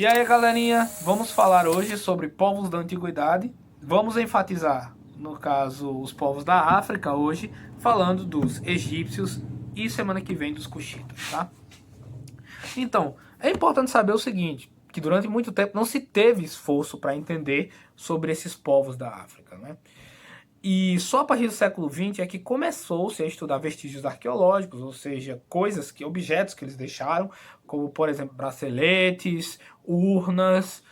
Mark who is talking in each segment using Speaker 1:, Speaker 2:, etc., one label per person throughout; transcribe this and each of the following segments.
Speaker 1: E aí, galerinha, vamos falar hoje sobre povos da antiguidade. Vamos enfatizar, no caso, os povos da África hoje, falando dos egípcios e semana que vem dos cuxitas, tá? Então, é importante saber o seguinte, que durante muito tempo não se teve esforço para entender sobre esses povos da África, né? E só a partir do século XX é que começou-se a estudar vestígios arqueológicos, ou seja, objetos que eles deixaram, como por exemplo braceletes, urnas,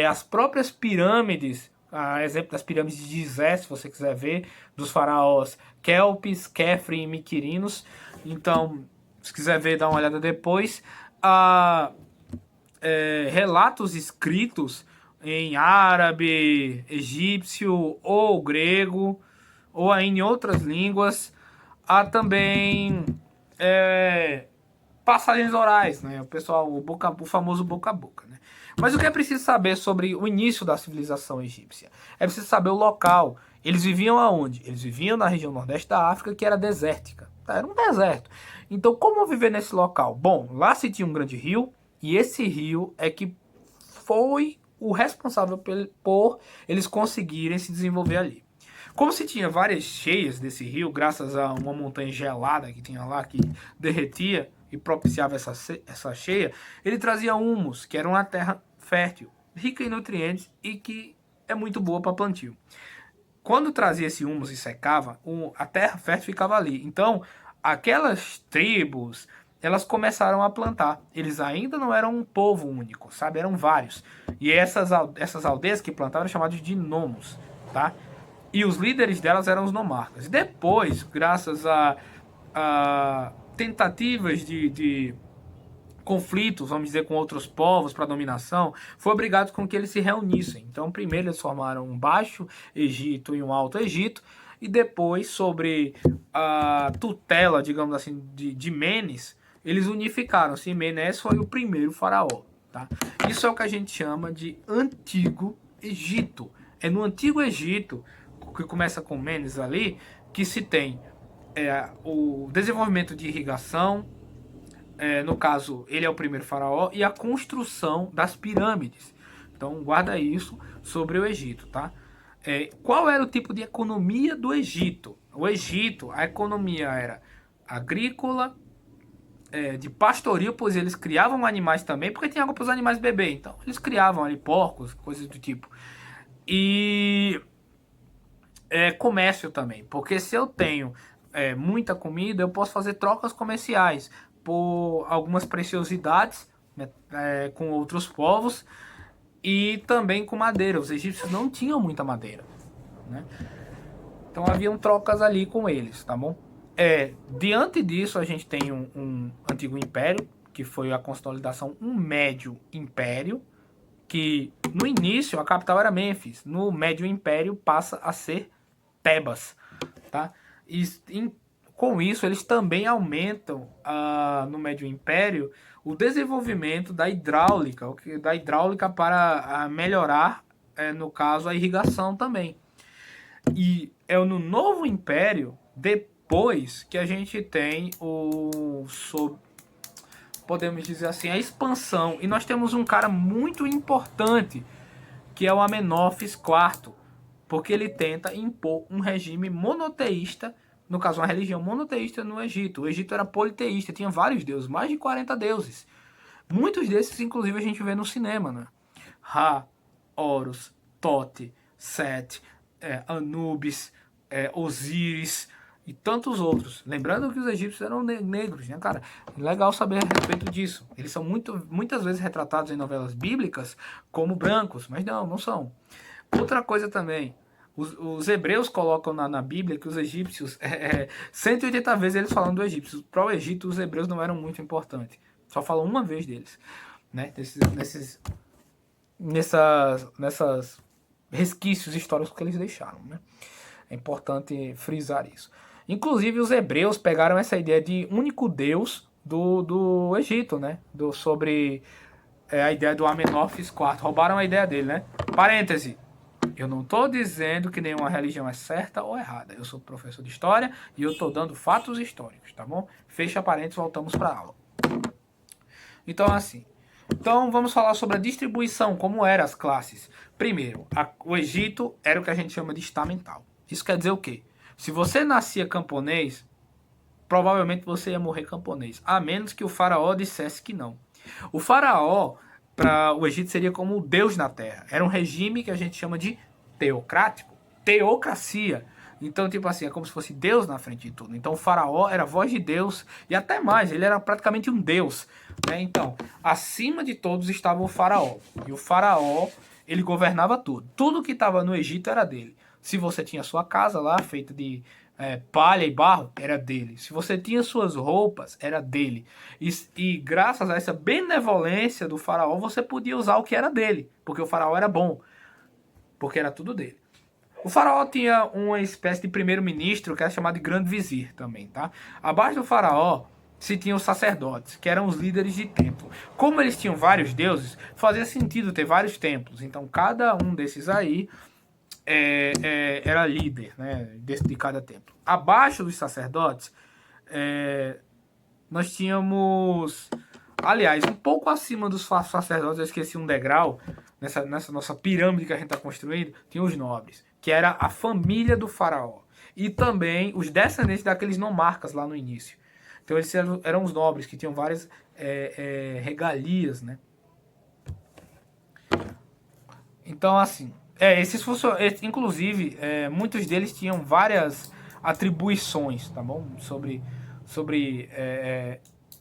Speaker 1: as próprias pirâmides, a exemplo das pirâmides de Gizé, se você quiser ver, dos faraós Kelpis, Khefre e Miquirinos. Então, se quiser ver, dá uma olhada depois. A relatos escritos em árabe, egípcio ou grego, ou ainda em outras línguas. Há também passagens orais, né? O pessoal, o famoso boca a boca, né? Mas o que é preciso saber sobre o início da civilização egípcia? É preciso saber o local. Eles viviam aonde? Eles viviam na região nordeste da África, que era desértica. Tá? Era um deserto. Então, como viver nesse local? Bom, lá se tinha um grande rio, e esse rio é que foi o responsável por eles conseguirem se desenvolver ali. Como se tinha várias cheias desse rio, graças a uma montanha gelada que tinha lá, que derretia e propiciava essa cheia, ele trazia humus, que era uma terra fértil, rica em nutrientes e que é muito boa para plantio. Quando trazia esse humus e secava, a terra fértil ficava ali. Então, aquelas tribos, elas começaram a plantar. Eles ainda não eram um povo único, sabe? Eram vários. E essas aldeias que plantavam eram chamadas de nomos, tá? E os líderes delas eram os nomarcas. Depois, graças a tentativas de conflitos, vamos dizer, com outros povos para dominação, foi obrigado com que eles se reunissem. Então, primeiro eles formaram um Baixo Egito e um Alto Egito, e depois, sobre a tutela, digamos assim, de Menes, eles unificaram-se. Menes foi o primeiro faraó. Tá? Isso é o que a gente chama de Antigo Egito. É no Antigo Egito, que começa com Menes ali, que se tem o desenvolvimento de irrigação, no caso, ele é o primeiro faraó, e a construção das pirâmides. Então, guarda isso sobre o Egito, tá? Qual era o tipo de economia do Egito? O Egito, a economia era agrícola, de pastoril, pois eles criavam animais também, porque tinha água para os animais beber. Então, eles criavam ali porcos, coisas do tipo. E comércio também, porque se eu tenho muita comida, eu posso fazer trocas comerciais por algumas preciosidades, né, com outros povos, e também com madeira. Os egípcios não tinham muita madeira, né? Então haviam trocas ali com eles, tá bom? Diante disso, a gente tem um antigo império, que foi a consolidação, um médio império, que no início a capital era Mênfis, no médio império passa a ser Tebas, tá? E com isso eles também aumentam no Médio Império o desenvolvimento da hidráulica para melhorar, no caso, a irrigação também. E é no Novo Império, depois, que a gente tem podemos dizer assim, a expansão. E nós temos um cara muito importante, que é o Amenófis IV, porque ele tenta impor um regime monoteísta, no caso uma religião monoteísta no Egito. O Egito era politeísta, tinha vários deuses, mais de 40 deuses. Muitos desses, inclusive, a gente vê no cinema, né? Ra, Horus, Tote, Set, Anubis, Osíris e tantos outros. Lembrando que os egípcios eram negros, né, cara? Legal saber a respeito disso. Eles são muitas vezes retratados em novelas bíblicas como brancos, mas não são. Outra coisa também, os hebreus colocam na Bíblia que os egípcios, 180 vezes eles falam do egípcio. Para o Egito, os hebreus não eram muito importantes. Só falam uma vez deles, né? Nessas resquícios históricos que eles deixaram, né? É importante frisar isso. Inclusive, os hebreus pegaram essa ideia de único Deus do Egito, né? Sobre a ideia do Amenófis IV. Roubaram a ideia dele, né? Parêntese. Eu não estou dizendo que nenhuma religião é certa ou errada. Eu sou professor de história e eu estou dando fatos históricos, tá bom? Fecha parênteses, voltamos para a aula. Então, assim, Então vamos falar sobre a distribuição, como eram as classes. Primeiro, o Egito era o que a gente chama de estamental. Isso quer dizer o quê? Se você nascia camponês, provavelmente você ia morrer camponês, a menos que o faraó dissesse que não. O faraó, para o Egito, seria como o Deus na terra. Era um regime que a gente chama de teocrático, teocracia. Então, tipo assim, é como se fosse Deus na frente de tudo. Então, o faraó era a voz de Deus e até mais, ele era praticamente um Deus. Né? Então, acima de todos estava o faraó. E o faraó, ele governava tudo. Tudo que estava no Egito era dele. Se você tinha sua casa lá, feita de palha e barro, era dele. Se você tinha suas roupas, era dele. E graças a essa benevolência do faraó, você podia usar o que era dele. Porque o faraó era bom. Porque era tudo dele. O faraó tinha uma espécie de primeiro-ministro que era chamado de grande vizir também, tá? Abaixo do faraó se tinham os sacerdotes, que eram os líderes de templo. Como eles tinham vários deuses, fazia sentido ter vários templos. Então cada um desses aí era líder, né, de cada templo. Abaixo dos sacerdotes, nós tínhamos... Aliás, um pouco acima dos sacerdotes, eu esqueci um degrau, nessa nossa pirâmide que a gente está construindo, tinha os nobres, que era a família do faraó. E também os descendentes daqueles nomarcas lá no início. Então eles eram os nobres, que tinham várias regalias, né? Então, assim, inclusive, muitos deles tinham várias atribuições, tá bom? Sobre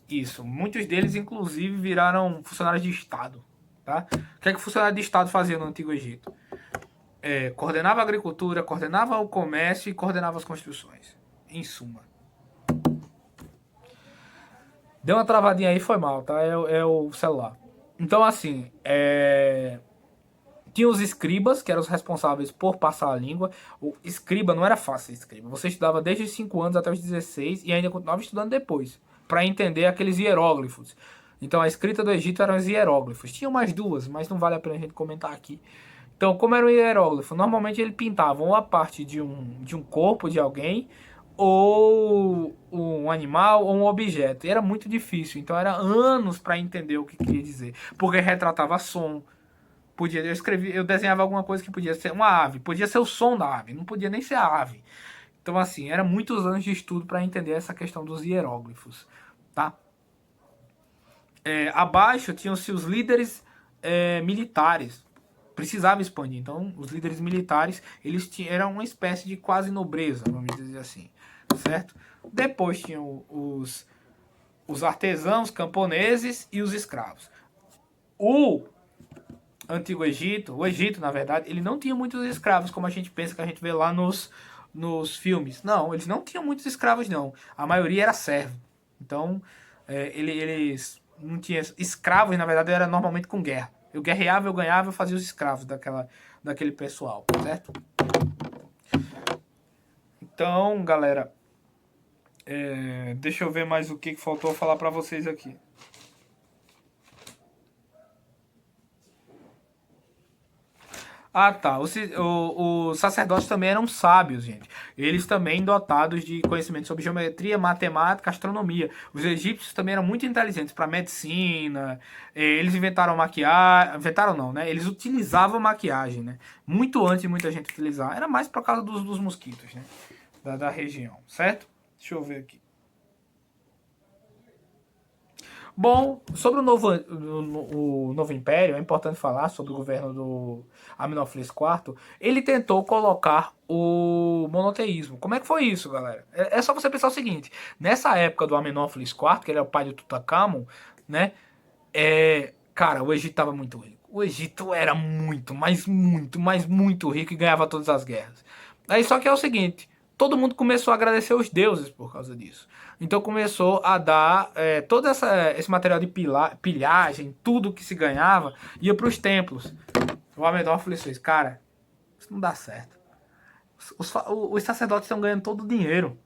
Speaker 1: isso. Muitos deles, inclusive, viraram funcionários de Estado, tá? O que é que o funcionário de Estado fazia no Antigo Egito? Coordenava a agricultura, coordenava o comércio e coordenava as construções. Em suma. Deu uma travadinha aí, foi mal, tá? É o celular. Então, assim, tinha os escribas, que eram os responsáveis por passar a língua. O escriba não era fácil, escriba. Você estudava desde os 5 anos até os 16 e ainda continuava estudando depois, para entender aqueles hieróglifos. Então a escrita do Egito eram os hieróglifos. Tinha mais duas, mas não vale a pena a gente comentar aqui. Então, como era um hieróglifo? Normalmente ele pintava ou a parte de um corpo de alguém, ou um animal, ou um objeto. E era muito difícil, então era anos para entender o que queria dizer. Porque retratava som. Eu desenhava alguma coisa que podia ser uma ave, podia ser o som da ave, não podia nem ser a ave. Então, assim, era muitos anos de estudo para entender essa questão dos hieróglifos, tá? Abaixo tinham-se os líderes militares. Precisava expandir. Então, os líderes militares, eram uma espécie de quase nobreza, vamos dizer assim, certo? Depois tinham os artesãos, camponeses e os escravos. O Antigo Egito, o Egito, na verdade, ele não tinha muitos escravos, como a gente pensa que a gente vê lá nos filmes. Não, eles não tinham muitos escravos, não. A maioria era servo. Então, eles não tinham... Escravos, na verdade, era normalmente com guerra. Eu guerreava, eu ganhava, eu fazia os escravos daquele pessoal, certo? Então, galera, deixa eu ver mais o que faltou falar pra vocês aqui. Ah, tá. Os sacerdotes também eram sábios, gente. Eles também dotados de conhecimento sobre geometria, matemática, astronomia. Os egípcios também eram muito inteligentes para medicina. Eles inventaram maquiagem. Inventaram não, né? Eles utilizavam maquiagem, né? Muito antes de muita gente utilizar. Era mais por causa dos mosquitos, né? Da região, certo? Deixa eu ver aqui. Bom, sobre o novo império, é importante falar sobre o governo do Amenófis IV. Ele tentou colocar o monoteísmo. Como é que foi isso, galera? É só você pensar o seguinte: nessa época do Amenófis IV, que ele é o pai de Tutankhamon, né? Cara, o Egito estava muito rico. O Egito era muito, mas muito rico e ganhava todas as guerras. Aí só que é o seguinte: todo mundo começou a agradecer os deuses por causa disso. Então começou a dar todo esse material de pilhagem, tudo que se ganhava, ia para os templos. O Amenófis fez, cara, isso não dá certo. Os sacerdotes estão ganhando todo o dinheiro.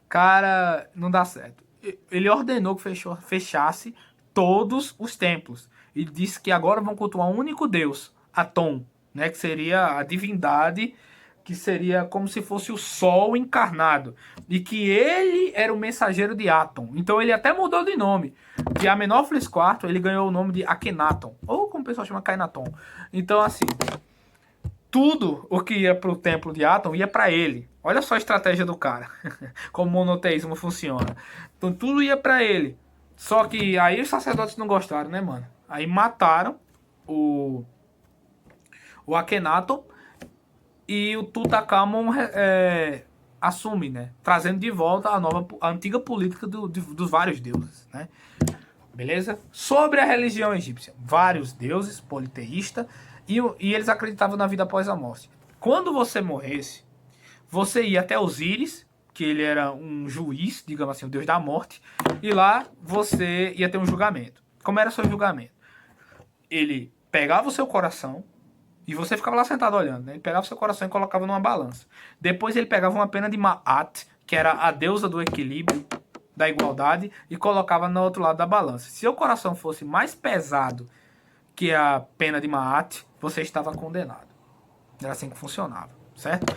Speaker 1: Cara, não dá certo. Ele ordenou que fechasse todos os templos. E disse que agora vão cultuar um único Deus, Atom, né, que seria a divindade, que seria como se fosse o Sol encarnado. E que ele era o mensageiro de Atom. Então ele até mudou de nome. de Amenófis IV, ele ganhou o nome de Akhenaton, ou como o pessoal chama, Kainaton. Então, assim, tudo o que ia para o templo de Aton ia para ele. Olha só a estratégia do cara, como o monoteísmo funciona. Então, tudo ia para ele. Só que aí os sacerdotes não gostaram, né, mano? Aí mataram o Akhenaton e o Tutankhamon assume, né? Trazendo de volta a antiga política dos vários deuses, né? Beleza? Sobre a religião egípcia. Vários deuses, politeísta, e eles acreditavam na vida após a morte. Quando você morresse, você ia até Osíris, que ele era um juiz, digamos assim, o deus da morte, e lá você ia ter um julgamento. Como era o seu julgamento? Ele pegava o seu coração, e você ficava lá sentado olhando, né? Ele pegava o seu coração e colocava numa balança. Depois ele pegava uma pena de Maat, que era a deusa do equilíbrio, da igualdade, e colocava no outro lado da balança. Se o coração fosse mais pesado que a pena de Maat, você estava condenado. Era assim que funcionava, certo?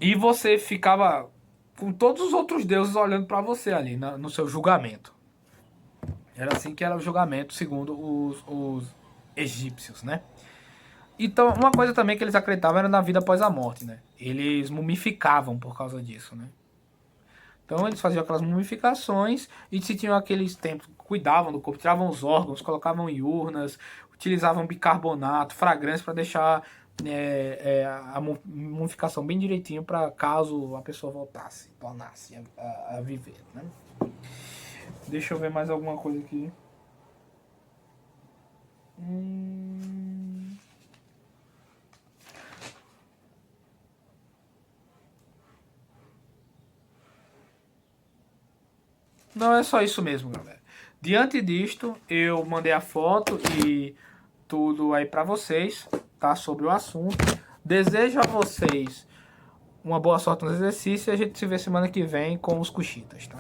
Speaker 1: E você ficava com todos os outros deuses olhando para você ali, no seu julgamento. Era assim que era o julgamento, segundo os egípcios, né? Então, uma coisa também que eles acreditavam era na vida após a morte, né? Eles mumificavam por causa disso, né? Então, eles faziam aquelas mumificações e se tinham aqueles tempos, cuidavam do corpo, tiravam os órgãos, colocavam em urnas, utilizavam bicarbonato, fragrância para deixar a mumificação bem direitinho para caso a pessoa voltasse, tornasse a viver, né? Deixa eu ver mais alguma coisa aqui. Não, é só isso mesmo, galera. Diante disto, eu mandei a foto e tudo aí pra vocês, tá? Sobre o assunto. Desejo a vocês uma boa sorte nos exercícios e a gente se vê semana que vem com os Kuchitas, tá?